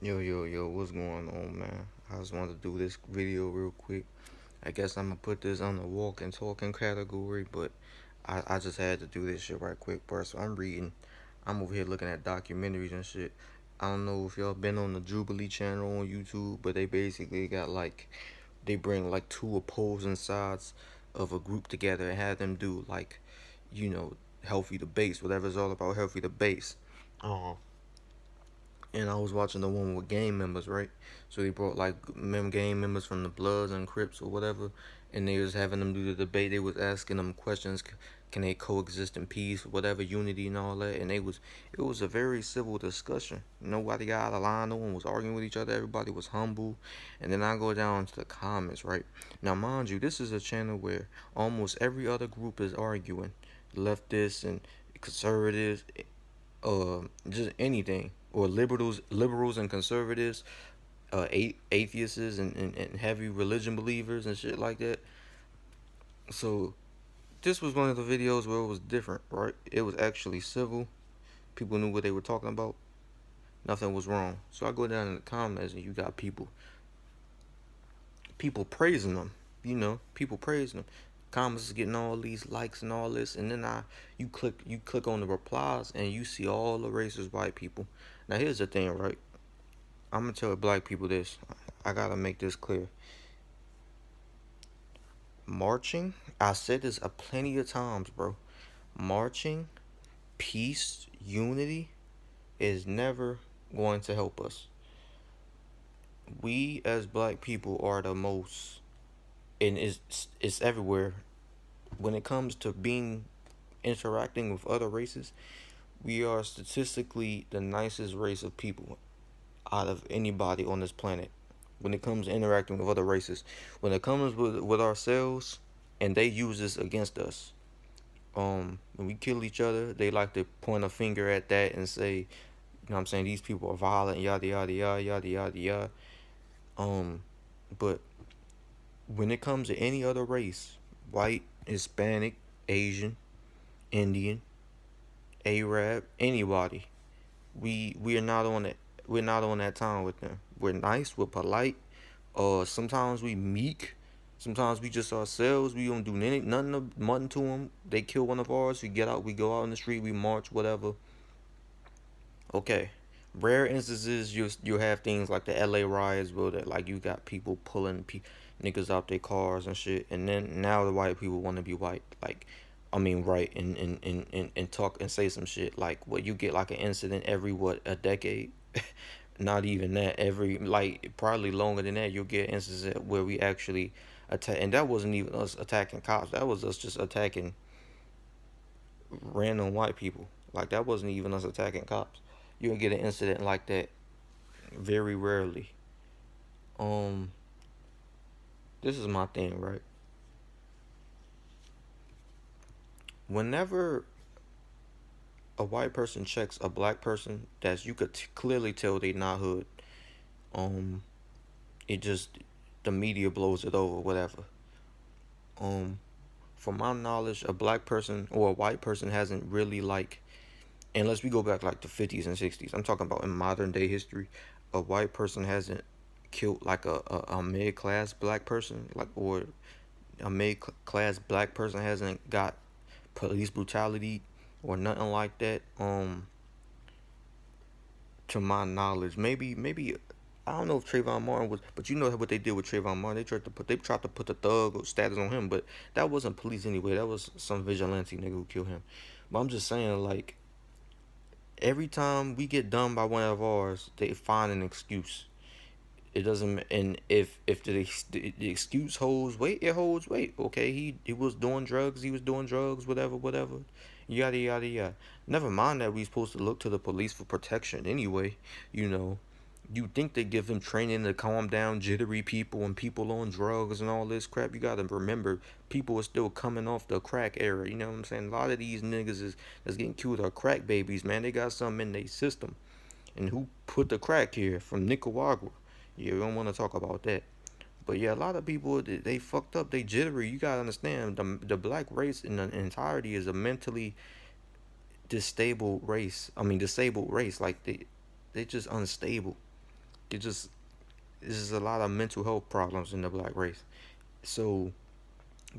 Yo, what's going on, man? I just wanted to do this video real quick. I guess I'm gonna put this on the walk and talking category, but I just had to do this shit right quick, bro. So I'm over here looking at documentaries and shit. I don't know if y'all been on the Jubilee channel on YouTube, but they basically got like, they bring like two opposing sides of a group together and have them do like, you know, healthy debates, whatever it's all about, healthy debates. Um, and I was watching the one with gang members, right? So they brought like gang members from the Bloods and Crips or whatever, and they was having them do the debate. They was asking them questions: can they coexist in peace, whatever, unity and all that? And it was a very civil discussion. Nobody got out of line. No one was arguing with each other. Everybody was humble. And then I go down to the comments, right? Now, mind you, this is a channel where almost every other group is arguing, leftists and conservatives, just anything, or liberals and conservatives, atheists and heavy religion believers and shit like that. So this was one of the videos where it was different, right? It was actually civil. People knew what they were talking about. Nothing was wrong. So I go down in the comments and you got people praising them. People praising them. Comments is getting all these likes and all this, and then you click on the replies and you see all the racist white people. Now here's the thing, right? I'm gonna tell black people this. I gotta make this clear. Marching, I said this a plenty of times, bro. Marching, peace, unity is never going to help us. We as black people are the most, and it's everywhere. When it comes to being interacting with other races, we are statistically the nicest race of people out of anybody on this planet. When it comes to interacting with other races, when it comes with ourselves, and they use this against us. When we kill each other, they like to point a finger at that and say, you know what I'm saying, these people are violent, yada yada yada yada yada yada. Um, but when it comes to any other race, white, Hispanic, Asian, Indian, Arab, anybody, we are not on that. We're not on that time with them. We're nice. We're polite. Sometimes we meek. Sometimes we just ourselves. We don't do nothing to them. They kill one of ours. We get out. We go out in the street. We march. Whatever. Okay. Rare instances, you have things like the LA riots, where that like you got people pulling niggas out their cars and shit, and then now the white people want to be white, like, I mean, right, and talk and say some shit like what you get like an incident every what a decade. Not even that, every like probably longer than that you'll get instances where we actually attack, and that wasn't even us attacking cops. That was us just attacking random white people. Like that wasn't even us attacking cops. You'll get an incident like that very rarely. Um, this is my thing, right? Whenever a white person checks a black person, that you could clearly tell they not hood. Um, it just the media blows it over, whatever. Um, from my knowledge, a black person or a white person hasn't really like, unless we go back like the 50s and 60s. I'm talking about in modern day history, a white person hasn't killed like a mid class black person, like, or a mid class black person hasn't got police brutality or nothing like that. To my knowledge, maybe I don't know if Trayvon Martin was, but you know what they did with Trayvon Martin. They tried to put the thug or status on him, but that wasn't police anyway. That was some vigilante nigga who killed him. But I'm just saying, like, every time we get done by one of ours, they find an excuse. It doesn't, and if the excuse holds weight, it holds weight. Okay, he was doing drugs, whatever, yada yada yada. Never mind that we supposed to look to the police for protection anyway. You know, you think they give them training to calm down jittery people and people on drugs and all this crap. You gotta remember, people are still coming off the crack era. You know what I'm saying? A lot of these niggas that's getting killed are crack babies, man. They got something in their system. And who put the crack here? From Nicaragua. Yeah, we don't want to talk about that. But yeah, a lot of people, they fucked up. They jittery. You gotta understand, the black race in the entirety is a mentally disabled race. Like they just unstable. It just there's a lot of mental health problems in the black race. So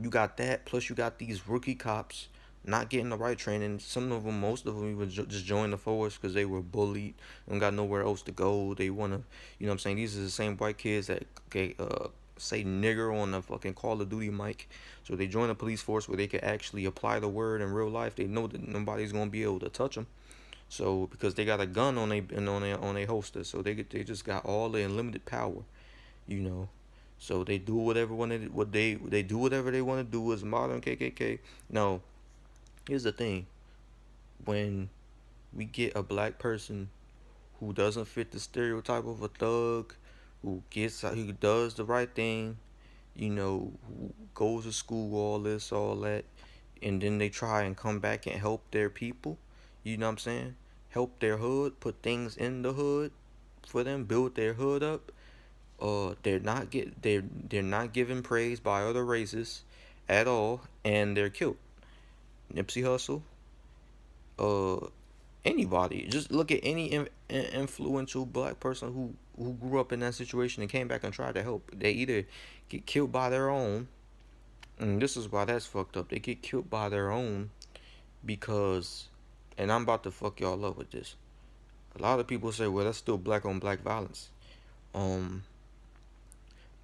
you got that, plus you got these rookie cops not getting the right training. Some of them, most of them, even just join the force because they were bullied and got nowhere else to go. They wanna, you know what I'm saying? These are the same white kids that say nigger on the fucking Call of Duty mic. So they join the police force where they can actually apply the word in real life. They know that nobody's gonna be able to touch them. So because they got a gun on they holster, so they just got all the unlimited power, you know. So they do whatever they do whatever they want to do as modern KKK. Now, here's the thing: when we get a black person who doesn't fit the stereotype of a thug, who does the right thing, who goes to school, all this, all that, and then they try and come back and help their people, you know what I'm saying? Help their hood, put things in the hood for them, build their hood up. They're not given praise by other races at all, and they're killed. Nipsey Hussle, uh, anybody. Just look at any influential black person who grew up in that situation and came back and tried to help. They either get killed by their own, and this is why that's fucked up. They get killed by their own because, and I'm about to fuck y'all up with this. A lot of people say, well, that's still black on black violence. Um,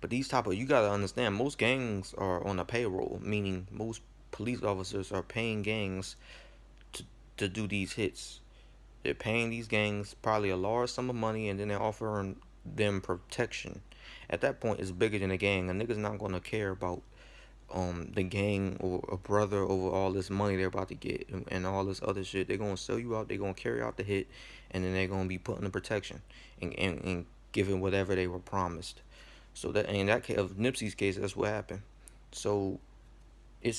but these type of you gotta understand, most gangs are on a payroll, meaning most police officers are paying gangs to to do these hits. They're paying these gangs probably a large sum of money, and then they're offering them protection. At that point, it's bigger than a gang. A nigga's not gonna care about the gang or a brother over all this money they're about to get and all this other shit. They're gonna sell you out. They're gonna carry out the hit, and then they're gonna be put in protection and given whatever they were promised. So that in that case of Nipsey's case, that's what happened. So it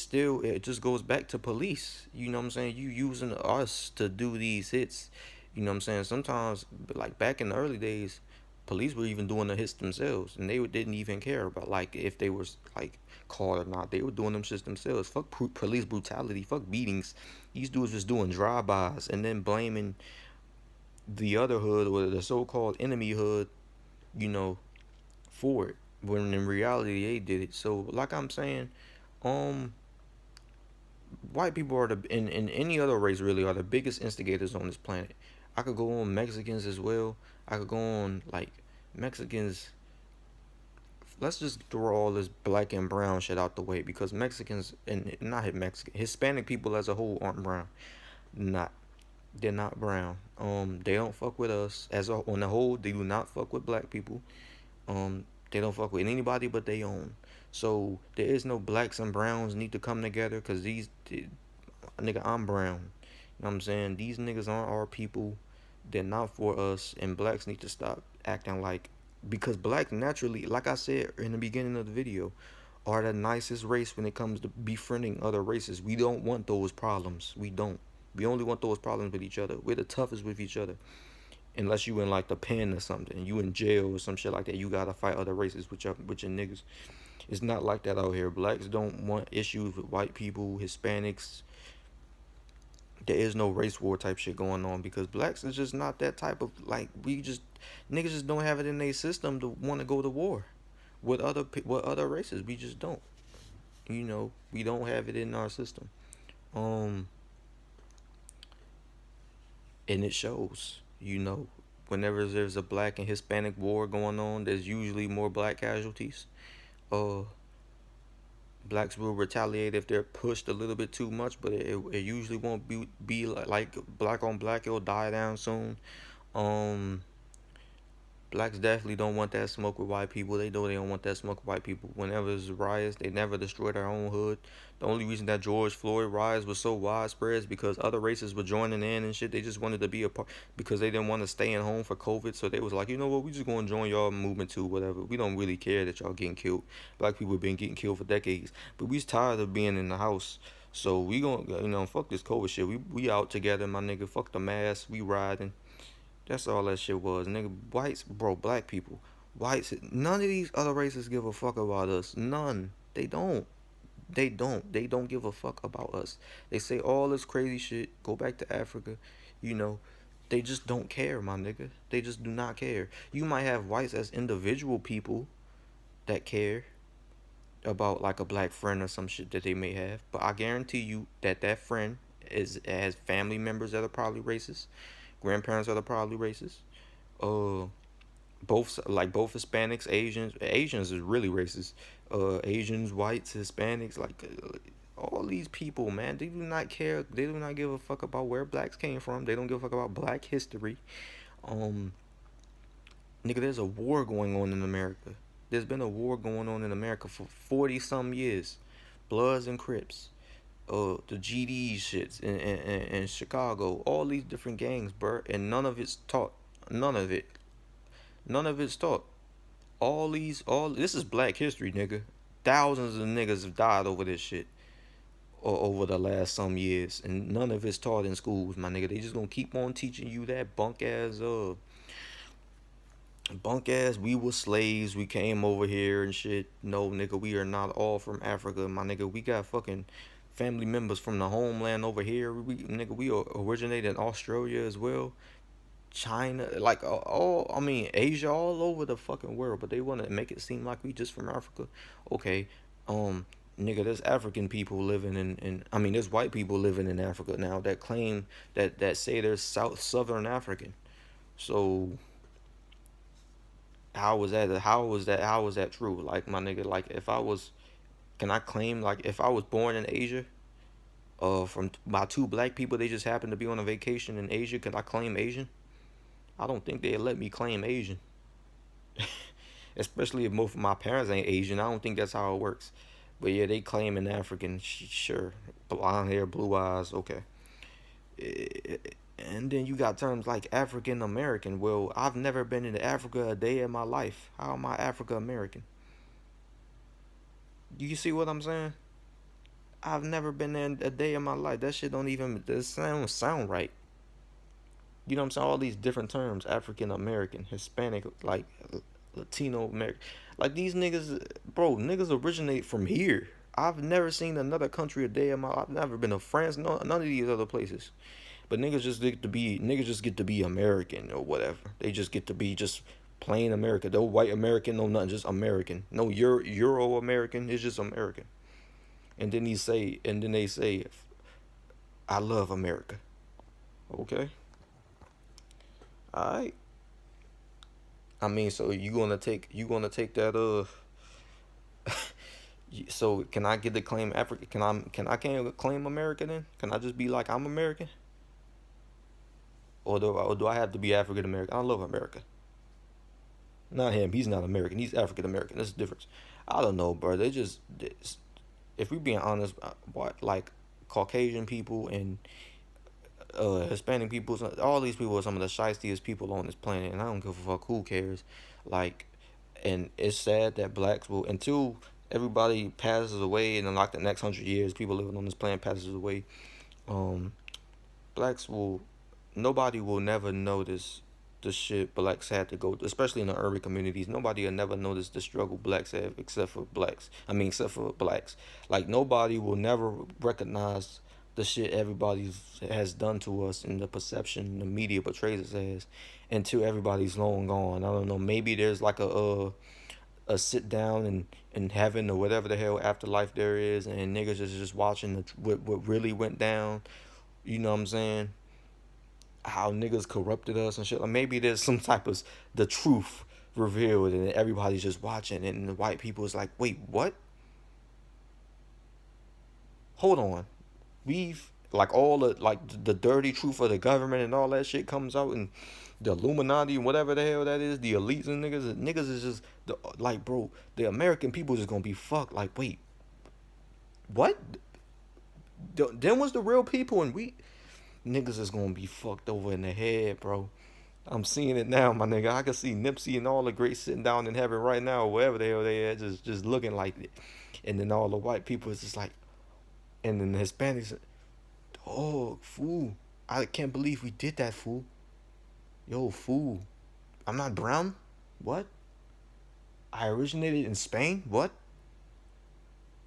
just goes back to police. You know what I'm saying? You using us to do these hits. You know what I'm saying? Sometimes, like back in the early days, police were even doing the hits themselves, and they didn't even care about like if they were like caught or not. They were doing them shits themselves. Fuck police brutality. Fuck beatings. These dudes was doing drive-bys and then blaming the other hood or the so-called enemy hood. You know, for it when in reality they did it. So like I'm saying, um white people are in any other race really are the biggest instigators on this planet. I could go on Mexicans as well. I could go on like Mexicans. Let's just throw all this black and brown shit out the way because Mexicans and not Mexican Hispanic people as a whole aren't brown. Not they're not brown. They don't fuck with us on the whole. They do not fuck with black people. They don't fuck with anybody but they own. So there is no blacks and browns need to come together because nigga, I'm brown. You know what I'm saying? These niggas aren't our people. They're not for us. And blacks need to stop acting like, because blacks naturally, like I said in the beginning of the video, are the nicest race when it comes to befriending other races. We don't want those problems. We don't. We only want those problems with each other. We're the toughest with each other. Unless you in like the pen or something, you in jail or some shit like that, you gotta fight other races with your niggas. It's not like that out here. Blacks don't want issues with white people, Hispanics. There is no race war type shit going on because blacks is just not that type of like we just niggas just don't have it in their system to want to go to war with other races. We just don't. We don't have it in our system. Um, and it shows. Whenever there's a black and Hispanic war going on, there's usually more black casualties. Uh, Blacks will retaliate if they're pushed a little bit too much, but it usually won't be like black on black. It'll die down soon. Um, Blacks definitely don't want that smoke with white people. They know they don't want that smoke with white people. Whenever there's riots, they never destroy their own hood. The only reason that George Floyd riots was so widespread is because other races were joining in and shit. They just wanted to be a part because they didn't want to stay in home for COVID. So they was like, you know what, we just gonna join y'all movement too, whatever. We don't really care that y'all getting killed. Black people have been getting killed for decades, but we's tired of being in the house. So we gonna, fuck this COVID shit. We out together, my nigga. Fuck the mask. We riding. That's all that shit was, nigga. Whites, bro, black people, whites. None of these other races give a fuck about us. None. They don't. They don't. They don't give a fuck about us. They say all this crazy shit. Go back to Africa, you know. They just don't care, my nigga. They just do not care. You might have whites as individual people that care about like a black friend or some shit that they may have, but I guarantee you that that friend is has family members that are probably racist, grandparents that are probably racist. Uh, both Hispanics, Asians is really racist. Asians, whites, Hispanics, all these people, man, they do not care. They do not give a fuck about where blacks came from. They don't give a fuck about black history. Um, Nigga, there's a war going on in America. There's been a war going on in America for 40 some years. Bloods and Crips. The GD shits in Chicago. All these different gangs, bruh. And none of it's taught. None of it. None of it's taught. All this is black history, nigga. Thousands of niggas have died over this shit. Or over the last some years. And none of it's taught in schools, my nigga. They just gonna keep on teaching you that bunk ass, we were slaves, we came over here and shit. No, nigga, we are not all from Africa, my nigga. We got fucking family members from the homeland over here. We originated in Australia as well. China, like all, I mean, Asia, all over the fucking world. But they want to make it seem like we just from Africa. Okay, nigga, there's African people living I mean, there's white people living in Africa now that claim that say they're Southern African. So how was that true? Like, my nigga, like, if I was, can I claim, like, if I was born in Asia, from by two black people, they just happened to be on a vacation in Asia, could I claim Asian? I don't think they'd let me claim Asian. Especially if most of my parents ain't Asian. I don't think that's how it works. But yeah, they claim an African, sure. Blonde hair, blue eyes, okay. And then you got terms like African American. Well, I've never been in Africa a day in my life. How am I Africa American? You see what I'm saying? I've never been there a day in my life. That shit don't even sound right. You know what I'm saying? All these different terms: African American, Hispanic, like Latino American. Like, these niggas, bro. Niggas originate from here. I've never seen another country a day in my life. I've never been to France. No, none of these other places. But niggas just get to be American or whatever. They just get to be just plain America. No white American, no nothing, just American. No Euro American. It's just American. And then they say, I love America. Okay. All right. I mean, so you gonna take that so can I get the claim Africa? Can I claim America then? Can I just be like, I'm American? Or do I have to be African American? I love America. Not him. He's not American. He's African American. That's the difference. I don't know, bro. If we being honest, what, like, Caucasian people and Hispanic people, all these people are some of the shystiest people on this planet, and I don't give a fuck who cares. Like, and it's sad that blacks will, until everybody passes away, and in like the next 100 years, people living on this planet passes away. Um, Blacks will, nobody will never notice the shit blacks had to go, especially in the urban communities. Nobody will never notice the struggle blacks have, except for blacks. I mean, except for blacks. Like, nobody will never recognize the shit everybody has done to us and the perception the media portrays us as, until everybody's long gone. I don't know. Maybe there's like a sit down in heaven or whatever the hell afterlife there is, and niggas is just watching what really went down. You know what I'm saying? How niggas corrupted us and shit. Like, maybe there's some type of the truth revealed, and everybody's just watching, and the white people is like, wait, what? Hold on. We've, like, all the, like, the dirty truth of the government and all that shit comes out, and the Illuminati and whatever the hell that is, the elites and niggas is just like, bro, the American people is gonna be fucked. Like, wait, what? Then was the real people, and we niggas is gonna be fucked over in the head, bro. I'm seeing it now, my nigga. I can see Nipsey and all the greats sitting down in heaven right now, wherever the hell they at, just looking like it. And then all the white people is just like, and then the Hispanics, oh, fool. I can't believe we did that, fool. Yo, fool. I'm not brown? What? I originated in Spain? What?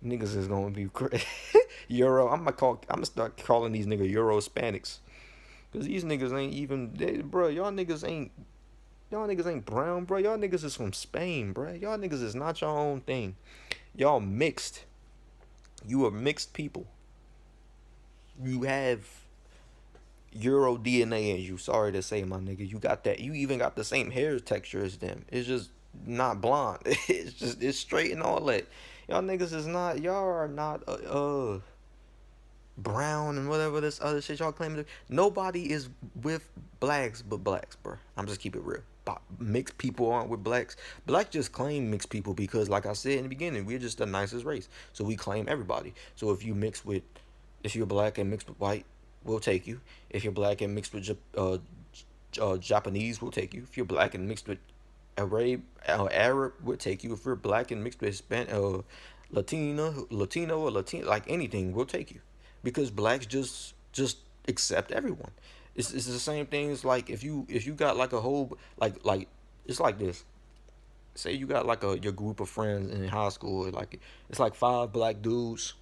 Niggas is gonna be crazy. I'm gonna start calling these niggas Euro Hispanics. Cause these niggas ain't even, bro. Y'all niggas ain't brown, bro. Y'all niggas is from Spain, bro. Y'all niggas is not your own thing. Y'all mixed. You are mixed people. You have Euro DNA in you. Sorry to say, my nigga. You got that. You even got the same hair texture as them. It's just not blonde. It's straight and all that. Y'all niggas is not. Y'all are not. Brown and whatever this other shit y'all claim to. Nobody is with blacks but blacks, bro. I'm just keep it real. Mixed people aren't with blacks. Blacks just claim mixed people because, like I said in the beginning, we're just the nicest race. So we claim everybody. So if you're black and mixed with white, we'll take you. If you're black and mixed with Japanese, we'll take you. If you're black and mixed with Arab, we'll take you. If you're black and mixed with Latino or Latino, like anything, we'll take you, because blacks just accept everyone. It's the same thing as like if you got like a whole like it's like this. Say you got like your group of friends in high school, like it's like five black dudes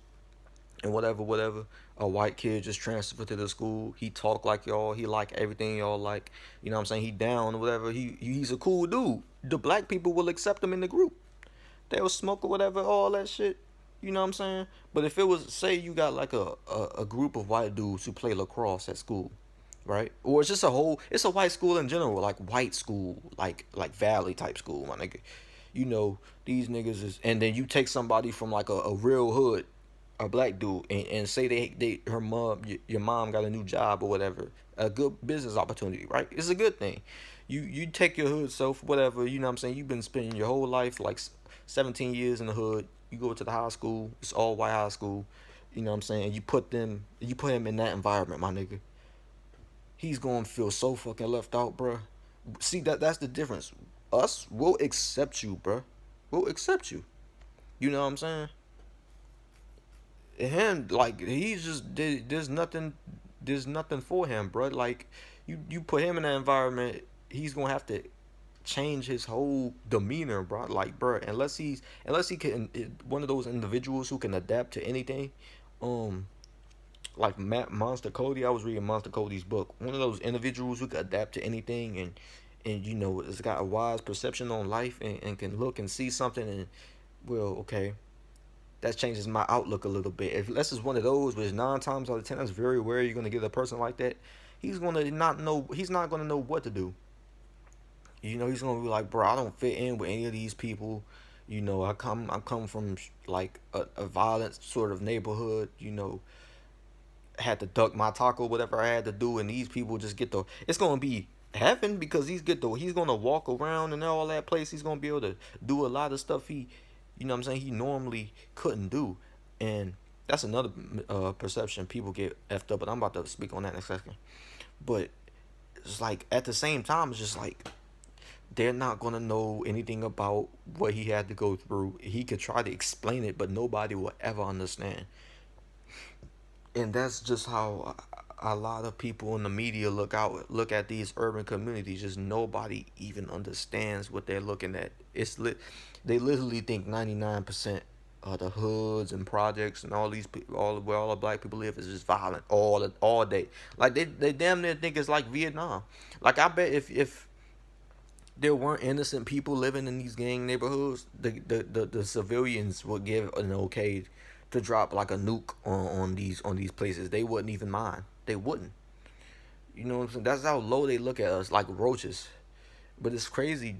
and whatever. A white kid just transferred to the school. He talk like y'all. He like everything y'all like. You know what I'm saying? He down whatever. He's a cool dude. The black people will accept him in the group. They'll smoke or whatever, all that shit. You know what I'm saying? But if it was, say you got like a group of white dudes who play lacrosse at school, right? Or it's just it's a white school in general, like white school, like Valley type school, my nigga. You know, these niggas is, and then you take somebody from like a real hood, a black dude, and say her mom, your mom got a new job or whatever, a good business opportunity, right? It's a good thing. You take your hood self, whatever, you know what I'm saying? You've been spending your whole life, like 17 years in the hood. You go to the high school, it's all white high school, you know what I'm saying? You put him in that environment, my nigga. He's gonna feel so fucking left out, bruh. See, that's the difference. Us will accept you, bruh. We'll accept you. You know what I'm saying? Him, like, he's just, there's nothing for him, bro. Like, you put him in that environment, he's gonna have to change his whole demeanor, bro. Like, bro, unless he can, one of those individuals who can adapt to anything. um like Monster Cody, I was reading Monster Cody's book. One of those individuals who can adapt to anything, and has got a wise perception on life, and can look and see something, and, well, okay, that changes my outlook a little bit. If this is one of those, which 9 times out of 10, that's very rare, you're gonna get a person like that. He's not gonna know what to do. He's gonna be like, bro, I don't fit in with any of these people. I come from like a violent sort of neighborhood. Had to duck my taco, whatever I had to do, and these people just get the. It's gonna be heaven, because he's gonna walk around and all that place. He's gonna be able to do a lot of stuff what I'm saying, he normally couldn't do, and that's another perception people get effed up. But I'm about to speak on that in a second. But it's like, at the same time, it's just like, they're not gonna know anything about what he had to go through. He could try to explain it, but nobody will ever understand. And that's just how a lot of people in the media look at these urban communities. Just nobody even understands what they're looking at. They literally think 99% of the hoods and projects and all these people, where all the black people live, is just violent all day. Like, they damn near think it's like Vietnam. Like, I bet if there weren't innocent people living in these gang neighborhoods, the civilians would give an okay to drop like a nuke on these places. They wouldn't even mind. They wouldn't. You know what I'm saying? That's how low they look at us, like roaches. But it's crazy.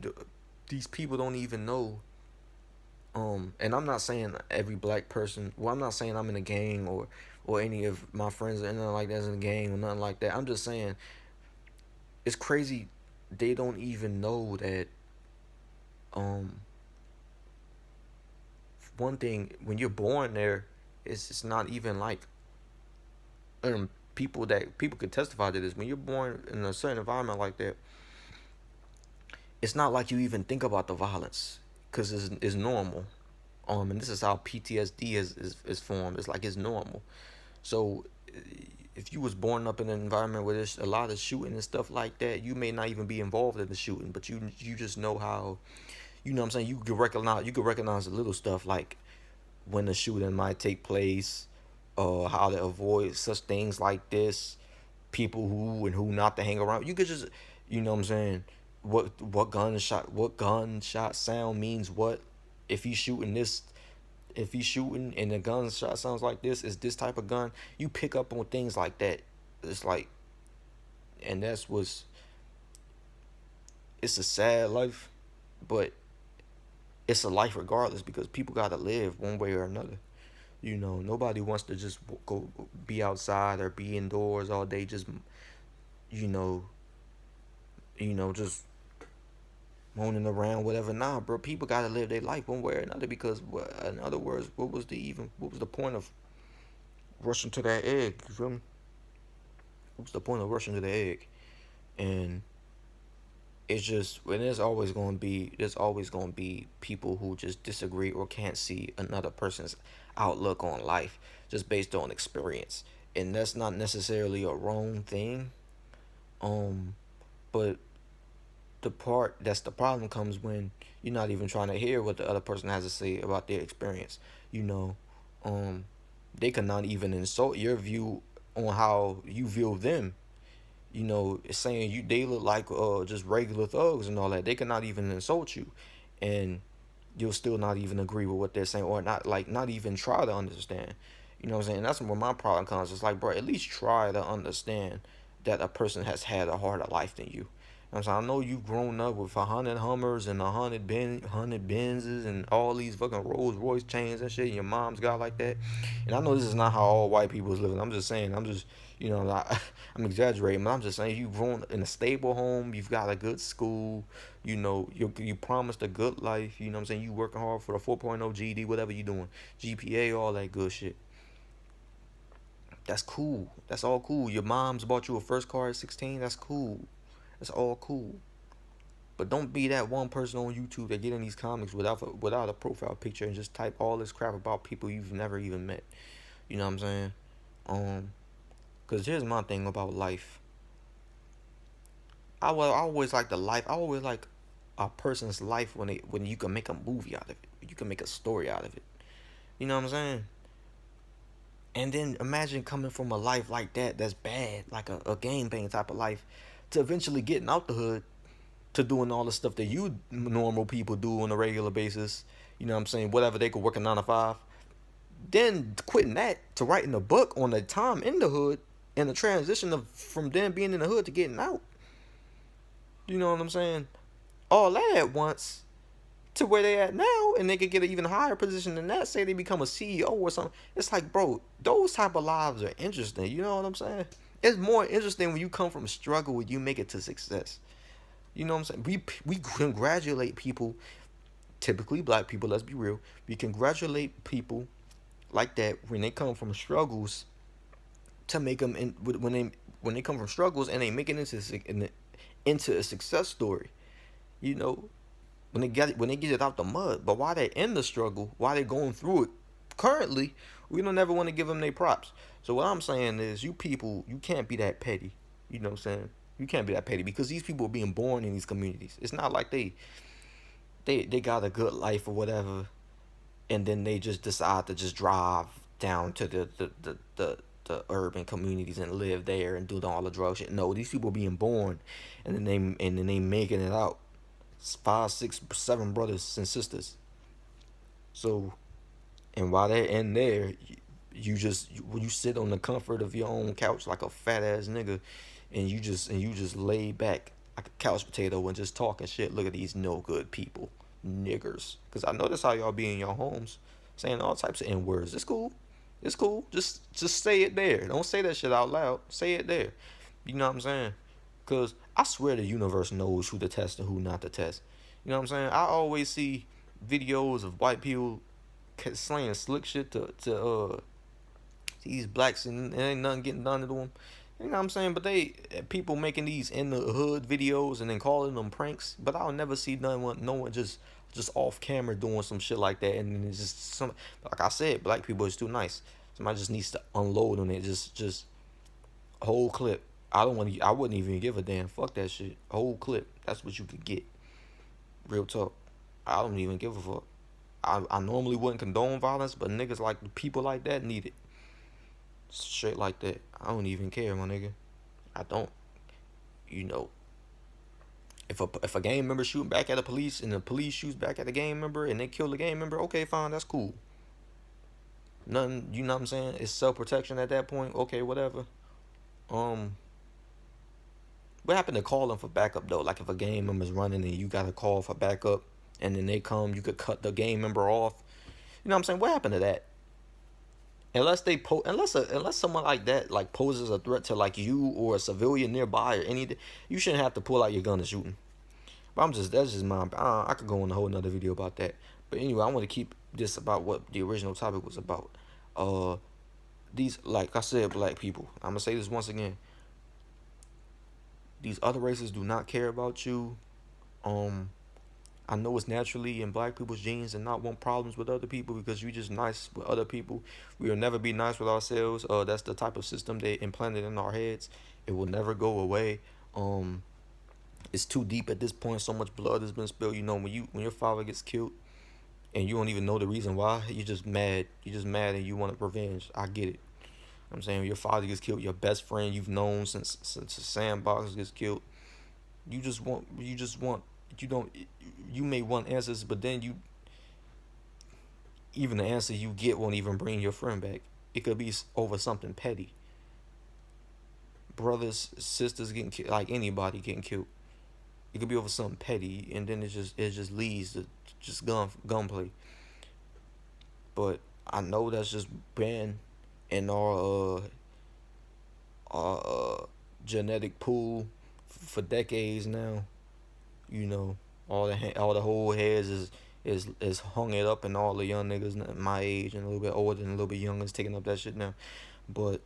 These people don't even know. And I'm not saying every black person. Well, I'm not saying I'm in a gang, or any of my friends or anything like that's in a gang or nothing like that. I'm just saying it's crazy. They don't even know that. Um, One thing, when you're born there, it's not even like, people could testify to this. When you're born in a certain environment like that, it's not like you even think about the violence, because it's normal. And this is how PTSD is formed. It's like, it's normal. So if you was born up in an environment where there's a lot of shooting and stuff like that, you may not even be involved in the shooting, but you just know how. What I'm saying? You could recognize the little stuff, like when the shooting might take place, how to avoid such things like this. people who and who not to hang around. You could just, you know what I'm saying, what gunshot sound means what. If he's shooting this, if he's shooting and the gunshot sounds like this, is this type of gun. You pick up on things like that. It's like, and that's what's, it's a sad life, but it's a life regardless because people gotta live one way or another. You know, nobody wants to just go be outside or be indoors all day, just, you know, just moaning around, whatever. Nah, bro, people gotta live their life one way or another because, in other words, what was the point of rushing to that egg? You feel me? What was the point of rushing to the egg? And it's just, and there's always gonna be people who just disagree or can't see another person's outlook on life just based on experience, and that's not necessarily a wrong thing. Um, but the problem comes when you're not even trying to hear what the other person has to say about their experience. You know, um, they cannot even insult your view on how you view them. You know, saying you they look like just regular thugs and all that. They cannot even insult you, and you'll still not even agree with what they're saying or not even try to understand. You know what I'm saying? That's where my problem comes. It's like, bro, at least try to understand that a person has had a harder life than you. I'm saying, I know you've grown up with 100 Hummers and 100 Benzes and all these fucking Rolls Royce chains and shit. And your mom's got like that, and I know this is not how all white people is living. I'm just saying. I'm just, I'm exaggerating, but I'm just saying you've grown in a stable home. You've got a good school. You know, you promised a good life. You know what I'm saying? You working hard for the 4.0 GD, whatever you doing, GPA, all that good shit. That's cool. That's all cool. Your mom's bought you a first car at 16. That's cool. That's all cool. But don't be that one person on YouTube that get in these comics without a profile picture and just type all this crap about people you've never even met. You know what I'm saying? Um, Cause here's my thing about life. I always like the life. I always like a person's life when you can make a movie out of it. You can make a story out of it. You know what I'm saying? And then imagine coming from a life like that that's bad, like a game bang type of life, to eventually getting out the hood, to doing all the stuff that you normal people do on a regular basis. You know what I'm saying? Whatever they could work a 9 to 5. Then quitting that to writing a book on the time in the hood and the transition of from then being in the hood to getting out. You know what I'm saying? All that at once to where they at now, and they could get an even higher position than that. Say they become a CEO or something. It's like, bro, those type of lives are interesting. You know what I'm saying? It's more interesting when you come from struggle when you make it to success. You know what I'm saying? We congratulate people, typically black people. Let's be real. We congratulate people like that when they come from struggles to make them when they come from struggles and they make it into a success story. You know, when they get it out the mud. But while they're in the struggle, while they're going through it, currently, we don't ever want to give them their props. So what I'm saying is, you people, you can't be that petty. You know what I'm saying? You can't be that petty because these people are being born in these communities. It's not like they got a good life or whatever, and then they just decide to just drive down to the urban communities and live there and do all the drug shit. No, these people are being born, and then they making it out. It's 5, 6, 7 brothers and sisters. So, and while they're in there, you sit on the comfort of your own couch like a fat ass nigga, and you just lay back like a couch potato and just talking shit. Look at these no good people, niggers. Cause I know that's how y'all be in your homes, saying all types of n words. It's cool, it's cool. Just say it there. Don't say that shit out loud. Say it there. You know what I'm saying? Cause I swear the universe knows who to test and who not to test. You know what I'm saying? I always see videos of white people slaying slick shit to these blacks, and ain't nothing getting done to them. You know what I'm saying? But they people making these in the hood videos and then calling them pranks. But I'll never see no one just off camera doing some shit like that. And then it's just some, like I said, black people is too nice. Somebody just needs to unload on it. Just whole clip. I don't want to. I wouldn't even give a damn. Fuck that shit. Whole clip. That's what you could get. Real talk. I don't even give a fuck. I normally wouldn't condone violence, but niggas like people like that need it. Straight like that. I don't even care, my nigga. I don't. You know, if a gang member shooting back at the police and the police shoots back at the gang member and they kill the gang member, okay, fine, that's cool. Nothing, you know what I'm saying? It's self protection at that point. Okay, whatever. Um, what happened to calling for backup though? Like if a gang member's running and you got to call for backup, and then they come, you could cut the gang member off. You know what I'm saying? What happened to that? Unless someone like that like poses a threat to like you or a civilian nearby or anything, you shouldn't have to pull out your gun and shoot him. But that's just my. I could go on a whole nother video about that. But anyway, I want to keep this about what the original topic was about. Uh, these, like I said, black people. I'm gonna say this once again. These other races do not care about you. Um, I know it's naturally in black people's genes and not want problems with other people because you just nice with other people. We will never be nice with ourselves. That's the type of system they implanted in our heads. It will never go away. Um, it's too deep at this point. So much blood has been spilled. You know, when your father gets killed and you don't even know the reason why, you're just mad. You're just mad and you want revenge. I get it. I'm saying your father gets killed, your best friend you've known since the sandbox gets killed. You just want you don't you may want answers, but then you even the answer you get won't even bring your friend back. It could be over something petty. Brothers, sisters getting killed, like anybody getting killed. It could be over something petty, and then it just leads to just gunplay. But I know that's just been in our genetic pool for decades now. You know, all the whole heads is hung it up, and all the young niggas my age and a little bit older and a little bit younger is taking up that shit now. But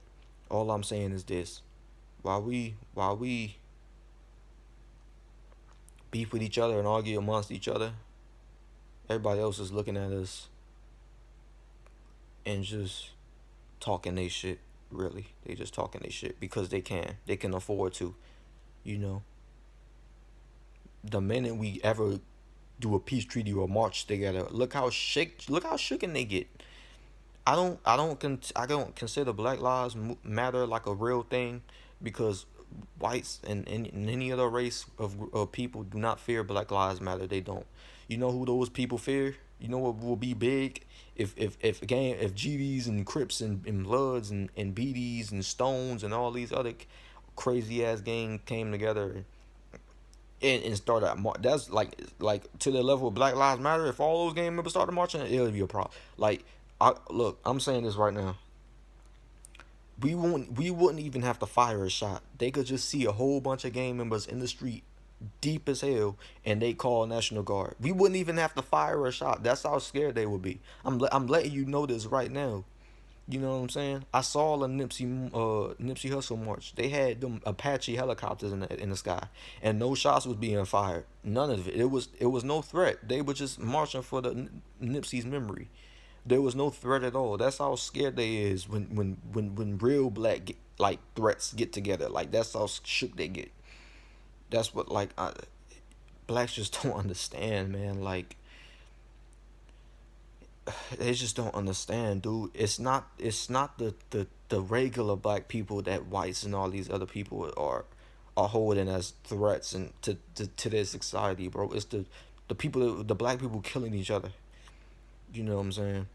all I'm saying is this: while we beef with each other and argue amongst each other, everybody else is looking at us and just talking they shit. Really, they just talking they shit because they can afford to. You know, the minute we ever do a peace treaty or march together, look how shooken they get. I don't consider Black Lives Matter like a real thing because whites and any other race of people do not fear Black Lives Matter. They don't. You know who those people fear? You know what will be big if GDs and Crips and Bloods and BDs and Stones and all these other crazy ass gang came together and started that's like to the level of Black Lives Matter. If all those gang members started marching, it would be a problem. Like, I'm saying this right now. We wouldn't even have to fire a shot. They could just see a whole bunch of gang members in the street, deep as hell, and they call National Guard. We wouldn't even have to fire a shot. That's how scared they would be. I'm letting you know this right now. You know what I'm saying? I saw a Nipsey Hustle march. They had them Apache helicopters in the sky, and no shots was being fired. None of it. It was no threat. They were just marching for the Nipsey's memory. There was no threat at all. That's how scared they is when real black like threats get together. Like that's how shook they get. That's what blacks just don't understand, man. Like they just don't understand, dude. It's not the regular black people that whites and all these other people are holding as threats and to their society, bro. It's the black people killing each other. You know what I'm saying?